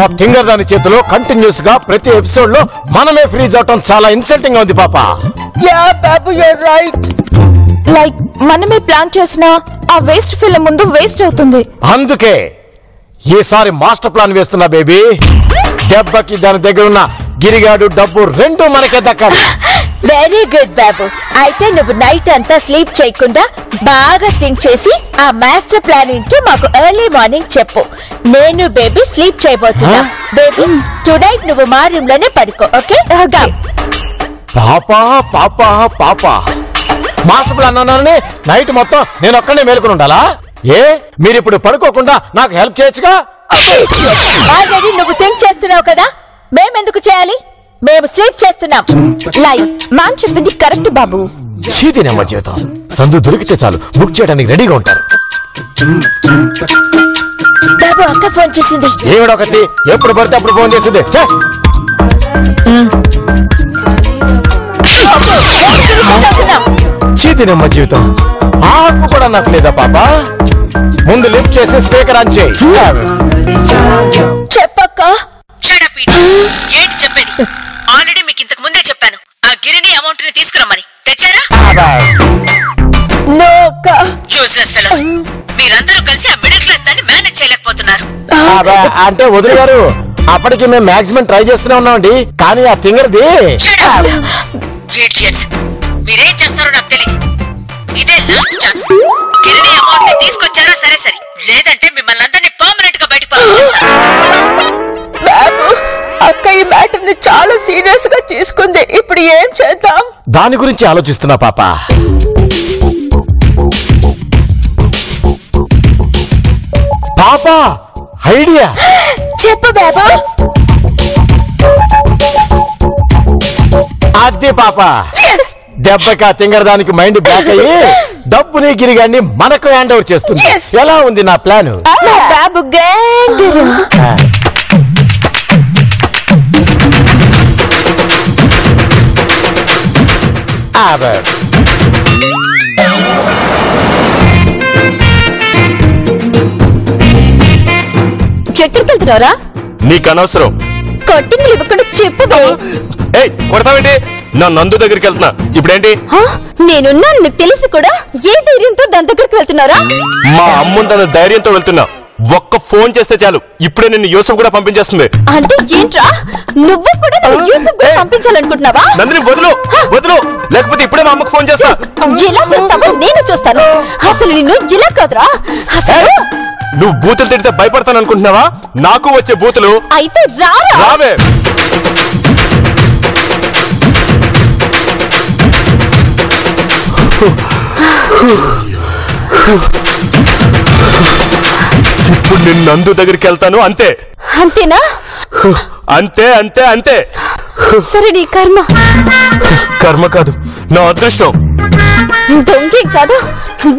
ఆ తింగర్ దాని చేతిలో కంటిన్యూస్ గా ప్రతి ఎపిసోడ్ లో మనమే ఫ్రీజ్ అవటం చాలా ఇన్సల్టింగ్ గా ఉంది పాప. యా బాబు యు ఆర్ రైట్. లైక్ మనమే ప్లాన్ చేసిన ఆ వేస్ట్ ఫిల్మ్ ముందు వేస్ట్ అవుతుంది. అందుకే ఈసారి మాస్టర్ ప్లాన్ వేస్తున్నా బేబీ. దెబ్బకి దాని దగ్గర ఉన్న గిరిగాడు డబ్బు రెండు మనకే దక్కాలి. వెరీ గుడ్ బాబు. అయితే నువ్వు నైట్ అంతా స్లీప్ చేయకుండా బాగా థింక్ చేసి ఆ మాస్టర్ ప్లాన్ ఏంటో మాకు ఎర్లీ మార్నింగ్ చెప్పు. నేను బేబీ స్లీప్ చేయబోతున్నా. బేబీ టునైట్ నువ్వు మా రూమ్ లోనే పడుకో. ఓకే? పాపా పాపా పాపా మాస్టర్ ప్లాన్ అన్నానని నైట్ మొత్తం నేను ఒక్కనే మేలుకుని ఉండాలా? ఏ మీరు ఇప్పుడు పడుకోకుండా నాకు హెల్ప్ చేయొచ్చుగా? ఆల్రెడీ నువ్వు థింక్ చేస్తున్నావు కదా, మేమెందుకు చేయాలి? మేము స్లీప్ చేస్తున్నాం. లైక్ మ్యామ్ చెప్పింది కరెక్ట్ బాబు. చీతినమ్మ జీవితం. సందు దొరికితే చాలు బుక్ చేయడానికి రెడీగా ఉంటారు. బాబు అక్క ఫోన్ చేసింది. ఏమిడొకటి ఎప్పుడు పడితే అప్పుడు ఫోన్ చేసింది. చీతినమ్మ జీవితం. ఆకు కూడా నాకు లేదా పాప. ముందు లిఫ్ట్ చేసి స్పీకర్ ఆన్ చేయి. చెప్పక్క. ఏంటి చెప్పేది? ఆల్రెడీ మీకు ఇంతకు ముందే చెప్పాను ఆ గిరిని అమౌంట్ ని తీసుకురమ్మని. తెచ్చారా? Useless fellows. మీరందరూ కలిసి ఆ మిడిల్ క్లాస్ దాన్ని మేనేజ్ చేయలేకపోతున్నారు. అంటే వదిలి గారు అప్పటికి మేము మాక్సిమం ట్రై చేస్తూనే ఉన్నామండి. కానీ ఆ తింగర్ది. మీరేం చేస్తారో నాకు తెలియదు. ఇదే లాస్ట్ ఛాన్స్. గిరిని అమౌంట్ ని తీసుకొచ్చారా సరే సరే, లేదంటే మిమ్మల్ని అందరినీ పర్మనెంట్ గా బయటకు పంపిస్తాను. అక్క ఈ మ్యాటర్ ని చాలా సీరియస్ గా తీసుకుంది. ఇప్పుడు ఏం చేద్దాం? దాని గురించి ఆలోచిస్తున్నా పాప. పాపా ఐడియా చెప్పు బాబు. అదే పాప. దెబ్బకి ఆ తింగర్ దానికి మైండ్ బ్లాక్ అయ్యి డబ్బుని గిరిగాన్ని మనకు హ్యాండ్ ఓవర్ చేస్తుంది. ఎలా ఉంది నా ప్లాన్? బాబు ఎక్కడికి వెళ్తున్నారా? నీకు అనవసరం. కట్టింగ్లు ఇవ్వకుండా చెప్పు బాబు. కొడతావేంటి? నా నందు దగ్గరికి వెళ్తున్నా. ఇప్పుడేంటి? నేనున్నాను నీకు తెలిసి కూడా ఏ ధైర్యంతో దాని దగ్గరికి వెళ్తున్నారా? మా అమ్ముని తన ధైర్యంతో వెళ్తున్నా. ఒక్క ఫోన్ చేస్తే చాలు ఇప్పుడే నిన్ను యూసఫ్ కూడా పంపించేస్తుంది. అంటే ఏంట్రా, నువ్వు కూడా యూసఫ్ కూడా పంపించాలనుకుంటున్నావా? నందిని వదులు వదులు, లేకపోతే ఇప్పుడే మా అమ్మకు ఫోన్ చేస్తా. ఎలా చేస్తావో నేను చూస్తాను. అసలు నిన్ను ఇలా కాదురా. అసలు నువ్వు బూతులు తిడితే భయపడతాను అనుకుంటున్నావా? నాకు వచ్చే బూతులు. అయితే రావే. ఇప్పుడు నేను నందు దగ్గరికి వెళ్తాను. అంతే. అంతేనా? అంతే అంతే అంతే. సరే నీ కర్మ. కర్మ కాదు, నా అదృష్టం. దొంగేం కాదు,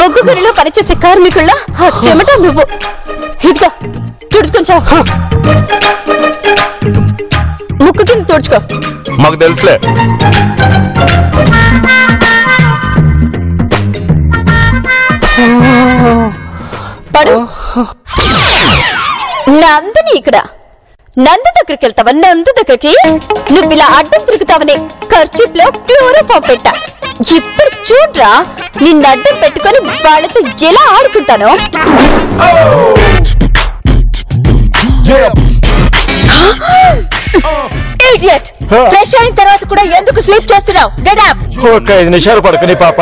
బొగ్గు గనిలో పనిచేసే కార్మికుల్లా ఆ చెమట నువ్వు. ఇదిగా తుడుచుకొంచావు. ముక్కు కింద తుడుచుకో. మాకు తెలుసులే. పడు. నందుని ఇక్కడ నందు దగ్గరికి వెళ్తావా? నందు దగ్గరికి నువ్వు ఇలా అడ్డం తిరుగుతావని ఖర్చీప్ లో క్లోరోఫామ్ పెట్టా. ఇప్పుడు చూడ్రా, నిన్ను అడ్డం పెట్టుకొని వాళ్ళతో ఎలా ఆడుకుంటానో. ఫ్రెష్ అయిన తర్వాత కూడా ఎందుకు స్లీప్ చేస్తున్నావు? Get up. ఒక 5 నిమిషాలు పడుకుని పాప.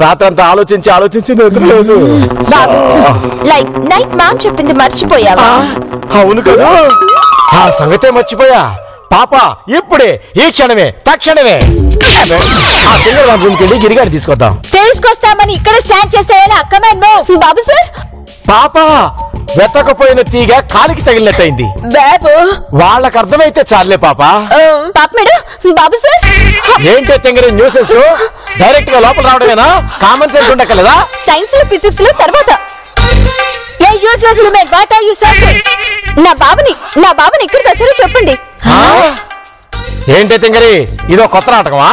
రాత్రంతా ఆలోచించి ఆలోచించి నిద్రలేదు. బాబు లైక్ నైట్ మ్యామ్ చెప్పింది మర్చిపోయావా? అవును కదా, ఆ సంగతే మర్చిపోయా పాప. ఇప్పుడే ఈ క్షణమే తక్షణమే ఆ పిల్లల రూమ్కి వెళ్ళి గిరిగాడి తీసుకొద్దాం. తీసుకొస్తామని ఇక్కడ స్టాండ్ చేస్తే ఎలా? Command move. బాబు సార్. పాప వెతకపోయిన తీగ కాలికి తగిలినట్టయింది. బాబు వాళ్ళకి అర్థమైతే చాలే పాప. పాప మేడం. బాబు సార్. ఏంటో తెంగరే న్యూసెన్స్. డైరెక్ట్ గా లోపల రావడమేనా? కామన్ సెన్స్ ఉండకలేదా? సైన్స్ లో ఫిజిక్స్ లో తర్వాత. నా బాబుని ఇక్కడికి వచ్చారో చెప్పండి. ఏంటే తెంగరి, ఇదో కొత్త నాటకమా?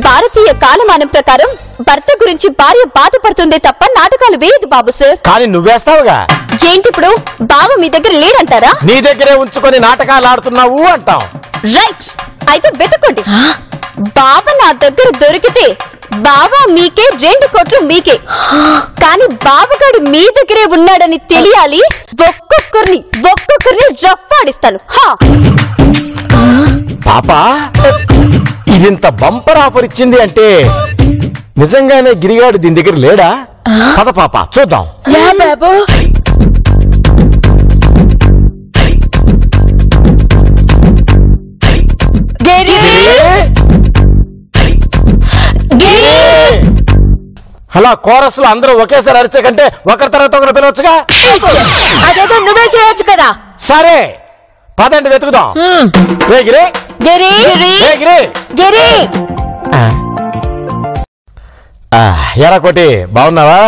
భారతీయ కాలమానం ప్రకారం భర్త గురించి భార్య బాధపడుతుంది తప్ప నాటకాలు వేయదు బాబు సార్. కానీ నువ్వేస్తావుగా. ఏంటిప్పుడు బావ మీ దగ్గర లేడంటారా? నీ దగ్గరే ఉంచుకొని నాటకాలు ఆడుతున్నావు అంటాం. రైట్, అయితే వెతుక్కోండి. బావ నా దగ్గర దొరికితే బావ మీకే 2 కోట్లు మీకే. కానీ బావగాడు మీ దగ్గరే ఉన్నాడని తెలియాలి. ఒక్కొక్కరిని రఫ్ ఆడిస్తాను. పాపా, ఇదింత బంపర్ ఆఫర్ ఇచ్చింది అంటే నిజంగానే గిరిగాడు దీని దగ్గర లేడా? పద పాప చూద్దాం. బాబు అలా కోరస్ లో అందరూ ఒకేసారి అరిచే కంటే ఒకరి తర్వాత ఒకరు పిలవచ్చుగా. అదేదో నువ్వే చేయొచ్చు కదా. సరే పదండి వెతుకుదాం. గిరి గిరి గిరి గిరి ఎరా కోటి, బాగున్నావా?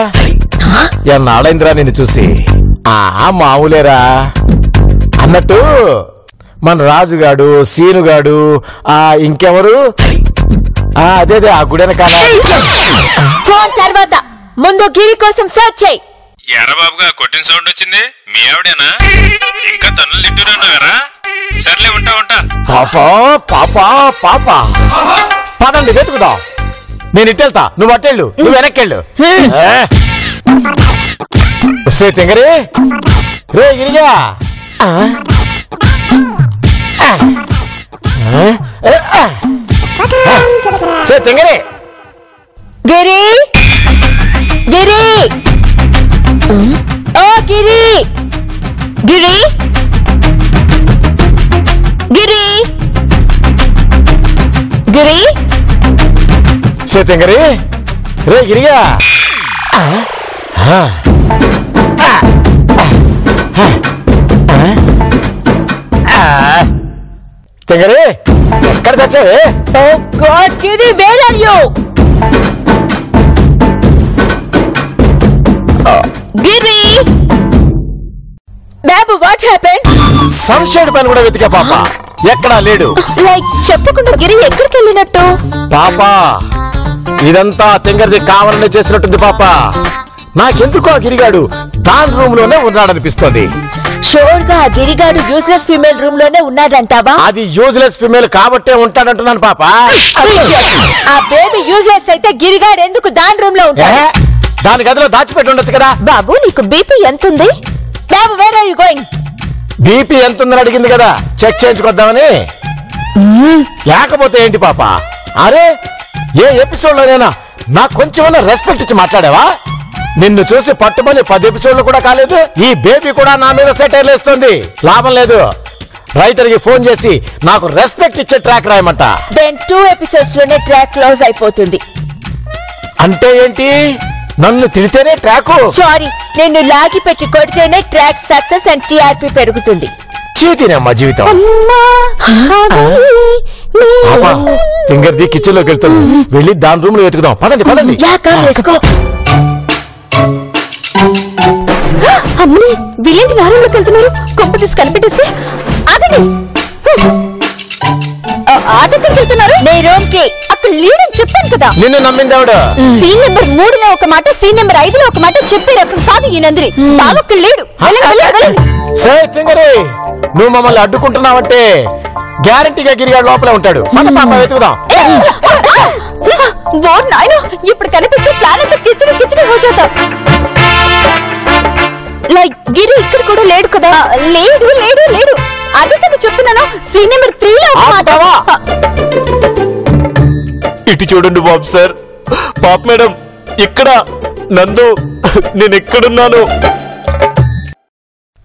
ఎన్నాళ్ళైందిరా నిన్ను చూసి. మామూలేరా. అన్నట్టు మన రాజుగాడు, సీనుగాడు, ఇంకెవరు, అదే ఆ గుడెన కాదా? ఫోన్ తర్వాత ముందు గిరి కోసం సర్చ్ చేయి. ఎర్రబాబుగా కొట్టిన సౌండ్ వచ్చింది. మీ ఆవిడేనా? ఇంకా తన్నులు తిట్టున్నారా? సర్లే, ఉంటా. పాపా పాపా పాపా, పదండి వెతుకుదాం. నేను ఇట్టెళ్తా, నువ్వు అట్టెళ్ళు, నువ్వు వెనక్కెళ్ళు. తెంగరే రే గిరిగా. తెంగరే గిరి గిరి ఓ గిరి గిరి గిరి గిరి తెంగరే రే గిరిగా. తెంగరే ఎక్కడ చచ్చావే? Oh God Giri, where are you? Giri బాబు, వాట్ హ్యాపెండ్? సన్షైడ్ పైన కూడా వెతికా పాప, ఎక్కడా లేడు. లైక్ చెప్పకుండా గిరి ఎక్కడికి వెళ్ళినట్టు? పాపా, ఇదంతా తెంగరిది కావాలనే చేసినట్టుంది పాప. నాకెందుకో ఆ గిరిగాడు దాని రూమ్ లోనే ఉన్నాడనిపిస్తోంది. షోర్ గా గిరిగాడు యూజ్లెస్ ఫీమేల్ రూమ్ లోనే ఉన్నాడంటావా? అది యూజ్లెస్ ఫీమేల్ కాబట్టే ఉంటాడంటున్నాను పాప. ఆ బేబీ యూజ్లెస్ అయితే గిరిగాడు ఎందుకు దాని రూమ్ లో ఉంటాడు? దాని గదిలో దాచిపెట్టి ఉండొచ్చు కదా. బాబు, నీకు బీపీ ఎంతుంది? బాబు, where are you going? BP ఎంతుందని అడిగింది కదా, చెక్ చేయించుకొద్దామని. లేకపోతే ఏంటి పాప? అరే, ఏ ఎపిసోడ్ లోనైనా నాకు కొంచెమైనా రెస్పెక్ట్ ఇచ్చి మాట్లాడావా? నిన్ను చూసి పట్టుమని 10 ఎపిసోడ్లు కూడా కాలేదు. ఈ బేబీ కూడా నా మీద సెటైర్లు వేస్తుంది. లాభం లేదు. రైటర్ కి ఫోన్ చేసి నాకు రెస్పెక్ట్ ఇచ్చే ట్రాక్ రాయమంట. దెన్ 2 ఎపిసోడ్స్ లోనే ట్రాక్ క్లోజ్ అయిపోతుంది. అంటే ఏంటి? నన్ను తిడితేనే ట్రాక్? సారీ, నిన్ను లాగి పెట్టి కొడితేనే ట్రాక్ సక్సెస్ అండ్ టీఆర్పీ పెరుగుతుంది. చీతినమ్మా జీవితం. ఫింగర్ ది కిచెన్ లోకి వెళ్తుంది. వెళ్ళి దాని రూమ్ లో వెతుకుదాం. పదండి పదండి. అమ్మని, వీళ్ళేంటి నా రూమ్ లోకి వెళ్తున్నారు? కొంప తీసి కనిపెట్టేసి ఆగండి. ఆటక్కడికి వెళ్తున్నారు? నీ రూమ్ కి. అక్కడ లేడని చెప్పాను కదా. నిన్ను నమ్మింది ఆవిడ. సీన్ నెంబర్ 3లో ఒక మాట, సీన్ నెంబర్ 5లో ఒక మాట చెప్పే రకం కాదు ఈ నందిని. బాగా లేడు. తింగరే, నువ్వు మమ్మల్ని అడ్డుకుంటున్నావంటే గ్యారంటీగా గిరిగాడు లోపలే ఉంటాడు. మన పాప వెతుకుదాం. ఇప్పుడు కనిపిస్తే ప్లాన్ అంతా కిచెన్ హోచేద్దాం. లైక్ గిరి ఇక్కడ కూడా లేడు కదా. లేడు లేడు లేడు అదే కదా చెప్తున్నాను. సీన్ నెంబర్ 3లో ఒక మాట. ఇటు చూడండి బాబు సార్. పాప మేడం ఇక్కడ. నందు, నేను ఎక్కడున్నాను?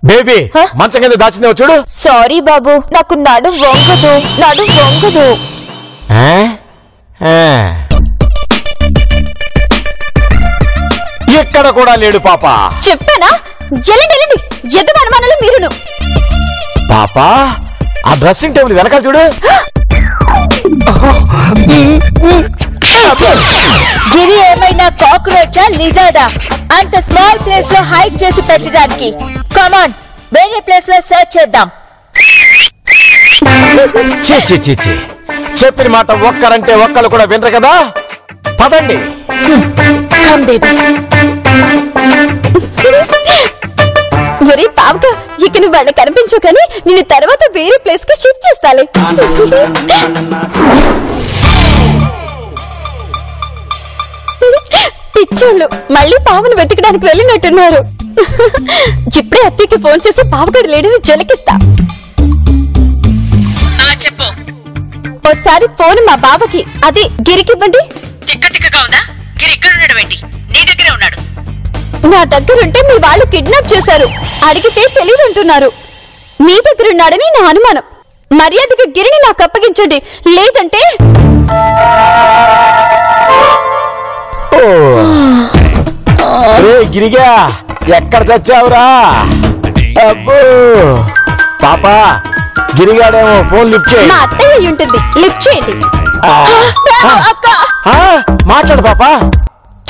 బేబీ, మంచం కింద దాచిందేమో చూడు. సారీ బాబు, నాకు నడు వంగదు. ఎక్కడ కూడా లేడు పాప. చెప్పానా? ఎల్లండి ఎదురు అనుమానాలు మీరును. పాప, ఆ డ్రెస్సింగ్ టేబుల్ వెనకాల చూడు. గిరి ఏమైనా కాక్రోచా లిజార్డా? అంత స్మాల్ ప్లేస్ లో హైడ్ చేసి పెట్టడానికి. కమాన్, వేరే ప్లేస్ లో సర్చ్ చేద్దాం. చెప్పిన మాట ఒక్కరంటే ఒక్కరు కూడా వినరు కదా. పదండి. ఒరే పాపగా ఇక నువ్వు వాళ్ళకి కనిపించు కానీ నేను తర్వాత వేరే ప్లేస్ కి షిఫ్ట్ చేస్తాలే. పిచ్చోళ్ళు మళ్ళీ పావును వెతకడానికి వెళ్ళినట్టున్నారు. ఇప్పుడే అత్తయ్యకి ఫోన్ చేసి పావుగడు లేడని జలకిస్తా. చెప్పు. ఓసారి ఫోన్ మా బావకి అది గిరికివ్వండి. తిక్క తిక్కగా ఉందా? గిరి ఇక్కడ ఉన్నాడు ఏంటి? నీ దగ్గరే ఉన్నాడు. నా దగ్గరుంటే మీ వాళ్ళు కిడ్నాప్ చేశారు. అడిగితే తెలియదంటున్నారు. మీ దగ్గరున్నాడని నా అనుమానం. మర్యాదగా గిరిని నాకు అప్పగించండి, లేదంటే గిరిగా ఎక్కడ చచ్చావురా? అబ్బో పాపా, గిరిగాడేమో ఫోన్ లిఫ్ట్ చేయి. మా అత్తయ్య ఉంటుంది, లిఫ్ట్ చేయండి. అక్క మాట్లాడు పాపా.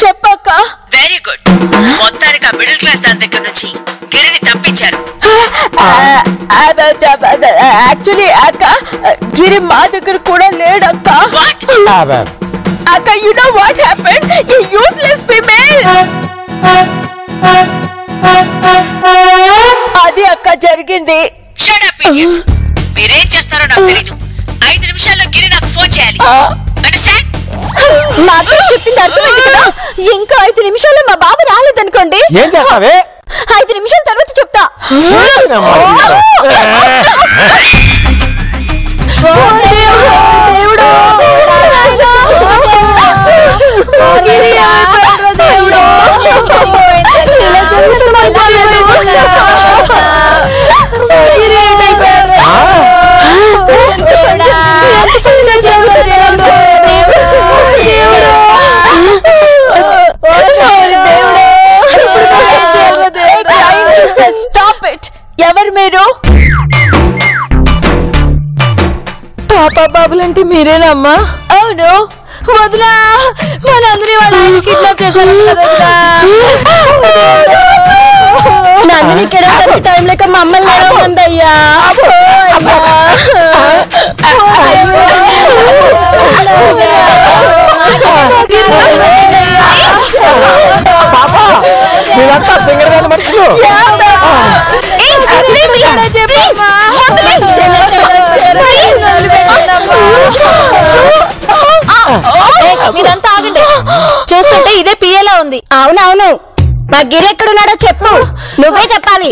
చెప్పక్క. Very good. మొత్తానికి ఆ మిడిల్ క్లాస్ దాని దగ్గర నుంచి గిరిని తప్పించారు. యాక్చువల్లీ అక్క గిరి మా దగ్గర కూడా లేడక్క. అక్క యు నో వాట్ హ్యాపెండ్? ఈ యూస్లెస్ ఫీమేల్. అది అక్క జరిగింది. Shut up idiots. మీరేం చేస్తారో నాకు తెలీదు. 5 నిమిషాల్లో గిరి నాకు ఫోన్ చేయాలి. అండర్స్టాండ్? మాకు చెప్పింది అర్థమైంది కదా. ఇంకా 5 నిమిషాల్లో మా బాబు రాలేదనుకోండి, ఏం చేస్తావే? 5 నిమిషాల తర్వాత చెప్తా. దేవుడు ఎవరు మీరు? పాపా బాబులంటే మీరేనమ్మా? అవును. వదిలా మనందరి వాళ్ళ కిడ్నాప్ చేశారు. నన్ను ఇక్కడ టైం లేక మమ్మల్ని అడగందయ్యా. పాపా మీరంతా తింగరగాని మనుషులు. మీరంతా ఆగండి. చూస్తుంటే ఇదే పిఏలా ఉంది. అవునవును. మా గిరి ఎక్కడున్నాడో చెప్పు. నువ్వే చెప్పాలి.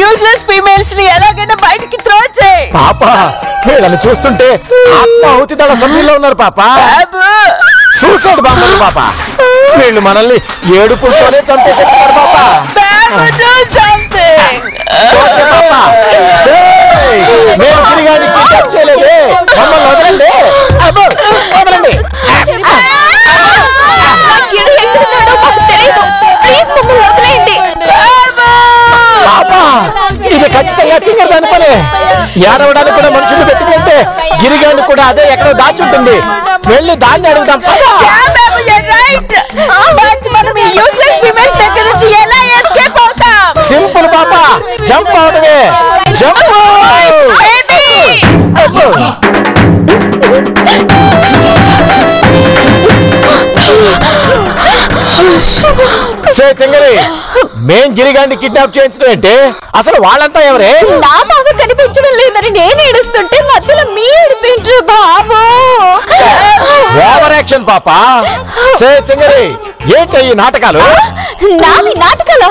యూస్లెస్ ఫీమేల్స్ ని ఎలాగైనా బయటికి త్రో చేయి. పాపా వీళ్ళని చూస్తుంటే ఆత్మాహుతి దళ సభ్యుల్లో ఉన్నారు పాపా. సూసైడ్ బాంబులు పాపా. వీళ్ళు మనల్ని ఏడుపులతోనే చంపేసేస్తున్నారు పాపా. మేము తిరిగాని కిడ్నాప్ చేయలేదే. మమ్మల్ని వదలండి. వదలండి. పాపా ఇది ఖచ్చితంగా తింగర్ దాని పనే. ఏడవడానికి కూడా మనుషులు పెట్టుకుంటే గిరిగాని కూడా అదే ఎక్కడో దాచుంటుంది. వెళ్ళి దాన్ని అడుగుదాం. సింపుల్ పాపా, జంప్ అవడమే. జంప్. తింగరి మేం గిరిగాన్ని కిడ్నాప్ చేయించడం ఏంటి? అసలు వాళ్ళంతా ఎవరే? నా బాబు కనిపించడం లేదని నేను ఏడుస్తుంటే మధ్యలో మీ ఏడిపించు బాబు. ఓవర్ యాక్షన్ పాపా. తింగరి ఏంటి ఈ నాటకాలు? నావి నాటకాలా?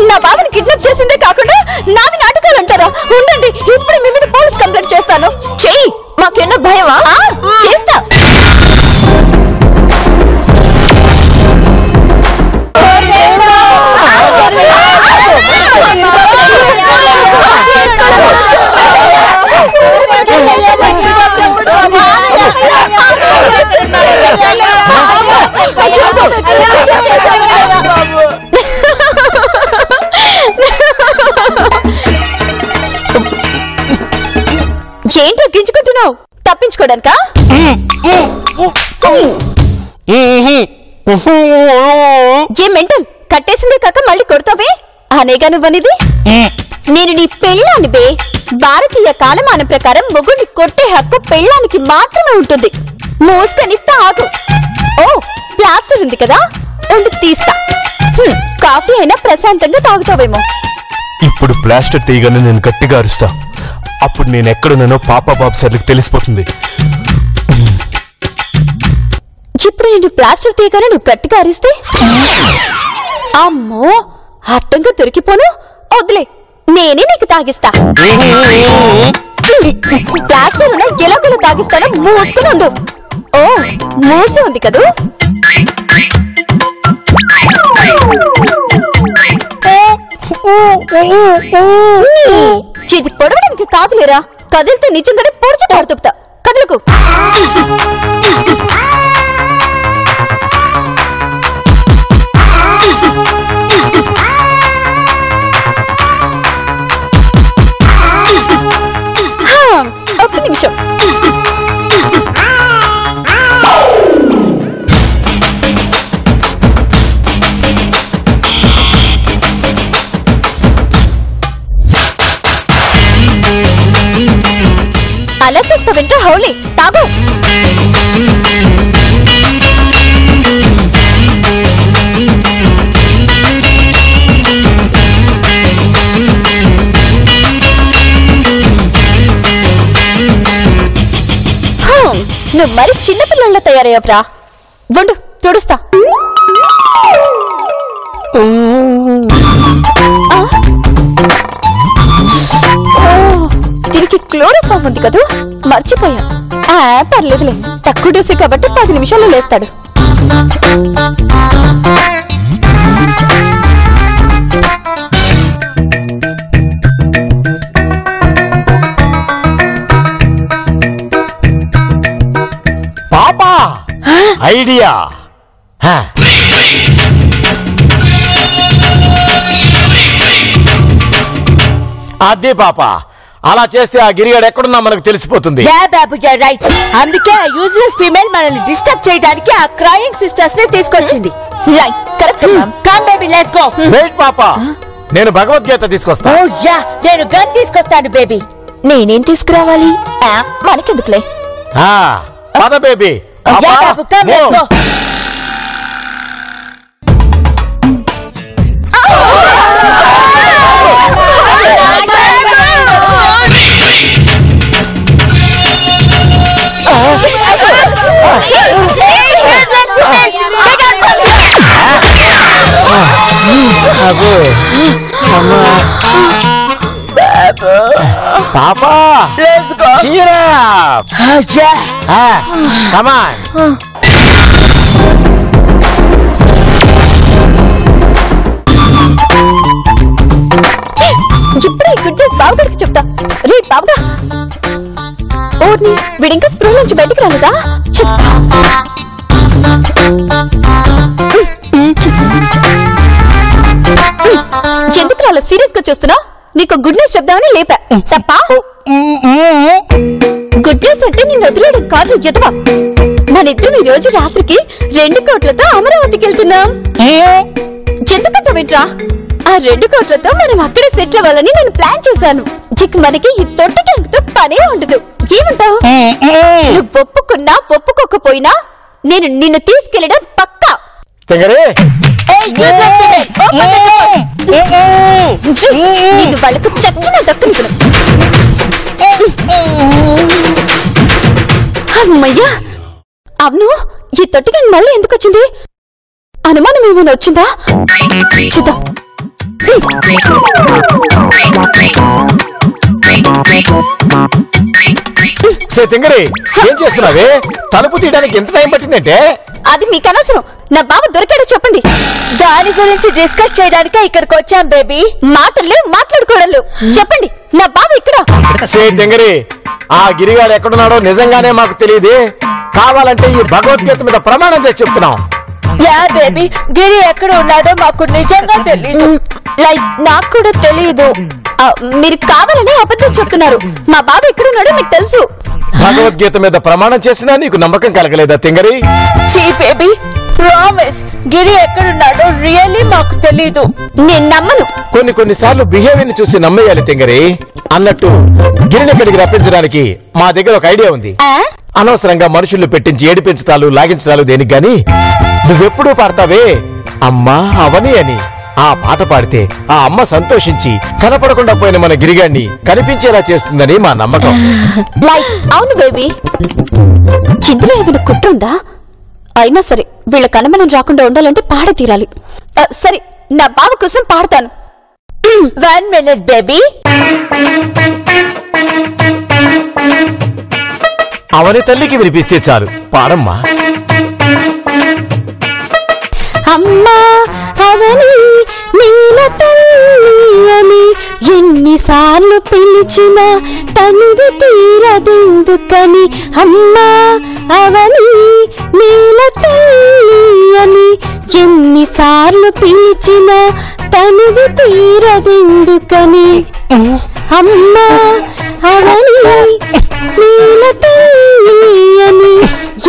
నా బాబుని కిడ్నాప్ చేసిందే కాకుండా నావి నాటకాలు అంటారా? ఉండండి, ఇప్పుడు మీ మీద పోలీస్ కంప్లైంట్ చేస్తాను. చెయ్యి. మాకేనా భయమా? చేస్తా. ఏంటో గింజుకుంటున్నావు? తప్పించుకోడానికా? ఏ మెంటల్, కట్టేసిందే కాక మళ్ళీ కొడతావే? అనేగా నువ్వనిది? నేను నీ పెళ్ళాని బే. భారతీయ కాలమానం ప్రకారం మొగుడిని కొట్టే హక్కు పెళ్ళానికి మాత్రమే ఉంటుంది. మోసుకొని తాగు. ఓ, ప్లాస్టర్ ఉంది కదా, ఉండి తీస్తా. కాఫీ అయినా ప్రశాంతంగా తాగుతావేమో. ఇప్పుడు ప్లాస్టర్ తీయగానే నేను గట్టిగా అరుస్తా. అప్పుడు నేను ఎక్కడున్నానో పాపా బాబు సార్లకు తెలిసిపోతుంది. ఇప్పుడు నేను ప్లాస్టర్ తీయగానే నువ్వు గట్టిగా అరిస్తే? అమ్మో, అట్టంగా దొరికిపోను. వదిలే, నేనే నీకు తాగిస్తా. ప్లాస్టర్ ఉన్న ఎలాగోలా తాగిస్తానో మూసుకుని ఉండు. ఓ, మూసి ఉంది కదూ. ఇది పొడవడానికి కాదులేరా, కదిలితే నిజంగానే పొడిచి పడుతుపుతా. కదులుకు. ఒక్క నిమిషం. అలా చేస్తావంటే హౌలీ తాగు. నువ్వు మరి చిన్నపిల్లల్లో తయారయ్యావురా. వండు, తుడుస్తా. దీనికి క్లోరోఫామ్ ఉంది కదూ, మర్చిపోయా. పర్లేదులే, తక్కువ డోసే కాబట్టి 10 నిమిషాల్లో లేస్తాడు. పాపా ఐడియా. అదే పాప, అలా చేస్తే ఆ గిరిగాడు ఎక్కడున్నా మనకు తెలిసిపోతుంది. అందుకే ఆ యూజ్లెస్ ఫీమేల్ మనల్ని డిస్టర్బ్ చేయడానికి ఆ క్రయింగ్ సిస్టర్స్ ని తీసుకొచ్చింది. వెయిట్ పాప, నేను భగవద్గీత తీసుకొస్తా. నేను గన్ తీసుకొస్తాను బేబీ. నేనేం తీసుకురావాలి? మనకెందుకులే. పద బేబీ. పాపా, cheer up. Come on. ఇప్పుడే గుడ్ న్యూస్ బావగారికి చెప్తా. రే బావగా, ఓర్ని వీడింకా స్ప్రూ నుంచి బయటికి రాలేదా? ఎందుకు అలా సీరియస్ గా చూస్తున్నావు? నీకు గుడ్ న్యూస్ చెప్దామని లేపా. తప్ప? గుడ్ న్యూస్ అంటే నిన్ను వదిలేయడం కాదు ఎదవా. మనిద్దరం ఈ రోజు రాత్రికి 2 కోట్లతో అమరావతికి వెళ్తున్నాం. ఎందుకంటావేంట్రా? ఆ 2 కోట్లతో మనం అక్కడే సెటిల్ అవ్వాలని నేను ప్లాన్ చేశాను. మనకి ఈ తొట్టి గ్యాంగ్తో పనే ఉండదు. ఏమంటావు? నువ్వు ఒప్పుకున్నా ఒప్పుకోకపోయినా నేను నిన్ను తీసుకెళ్లడం పక్కా. నీకు వాళ్ళకు చచ్చిన దక్కనివ్వను. అమ్మయ్యా, అవును, ఈ తొట్టి గ్యాంగ్ మళ్ళీ ఎందుకు వచ్చింది? అనుమానం ఏమైనా వచ్చిందా? చూద్దాం. ఏం చేస్తున్నావే? తలుపు తీయడానికి ఎంత టైం పట్టిందంటే? అది మీకు అనవసరం. నా బావ దొరికాడో చెప్పండి. దాని గురించి డిస్కస్ చేయడానికే ఇక్కడికి వచ్చాం బేబీ. మాటలు మాట్లాడుకోవడం చెప్పండి. నా బావ ఇక్కడ. ఆ గిరిగాడు ఎక్కడున్నాడో నిజంగానే మాకు తెలియదు. కావాలంటే ఈ భగవద్గీత మీద ప్రమాణం చేసి చెప్తున్నాం. యా బేబీ, గిరి ఎక్కడ ఉన్నాడో మాకు నిజంగా తెలియదు. లైక్ నాకు కూడా తెలియదు. మీరు కావాలని అబద్ధం చెప్తున్నారు. మా బాబు ఎక్కడున్నాడో మీకు తెలుసు. భగవద్గీత మీద ప్రమాణం చేసినా నీకు నమ్మకం కలగలేదా తింగరి? సీ బేబీ, ప్రామిస్ గిరి ఎక్కడున్నాడో రియల్లీ మాకు తెలీదు. నేను నమ్మను. కొన్నిసార్లు బిహేవియర్ ని చూసి నమ్మేయాలి తింగరి. అన్నట్టు గిరిని ఇక్కడికి రప్పించడానికి మా దగ్గర ఒక ఐడియా ఉంది. అనవసరంగా మనుషుల్ని పెట్టించి ఏడిపించటాలు లాగించటాలు దేనికి గాని నువ్వెప్పుడూ పాడతావే అమ్మా అవని అని. ఆ పాట పాడితే ఆ అమ్మ సంతోషించి కనపడకుండా పోయిన మన గిరిగాన్ని కనిపించేలా చేస్తుందని మా నమ్మకం. అవును బేబీ, ఇందులో ఏమైనా కుట్రుందా? అయినా సరే వీళ్ళ కనమనం రాకుండా ఉండాలంటే పాడ తీరాలి. సరే, నా బావ కోసం పాడతాను. 1 minute బేబీ. అవని తల్లికి వినిపిస్తే చాలు, పాడమ్మా. అమ్మా అవని నీల తల్లి అని ఎన్నిసార్లు పిలిచిన తనివి తీరదెందుకని. అమ్మా అవని నీల తల్లి అని ఎన్నిసార్లు పిలిచిన తనివి తీరదెందుకని. అమ్మా అవని నీల తల్లి అని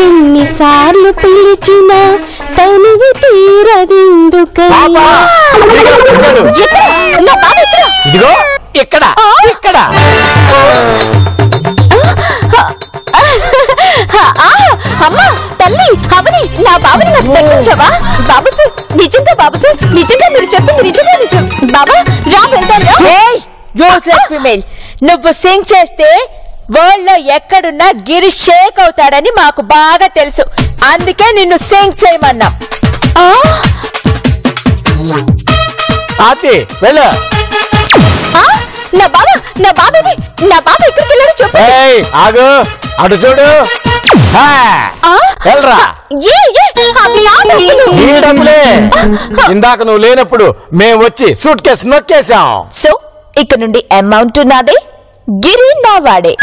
ఎన్నిసార్లు పిలిచిన తనివి తీరదెందుకని. ఇదిగో ఇక్కడ ఇక్కడ. అమ్మా తల్లి అవని, నా బాబుని నాకు తగ్గించావా? బాబు సార్, నిజంగా బాబు సార్, నిజంగా మీరు చెప్పింది నిజంగా నిజం. బాబా రా వెళ్దాం. యూస్లెస్ ఫీమేల్, నువ్వు సింగ్ చేస్తే వరల్డ్ లో ఎక్కడున్నా గిరి షేక్ అవుతాడని మాకు బాగా తెలుసు. అందుకే నిన్ను సింగ్ చేయమన్నా. ఆతి వెళ్ళు. నా బాబా ఎక్కడికి వెళ్ళాడు చెప్పు. ఆగు, అటు చూడు. వెళ్ళరా. ఈ డబ్బులే ఇందాక నువ్వు లేనప్పుడు మేము వచ్చి సూట్ కేసు నొక్కేశాం. సో ఇక నుండి అమౌంట్ నాదే, గిరి నా వాడే.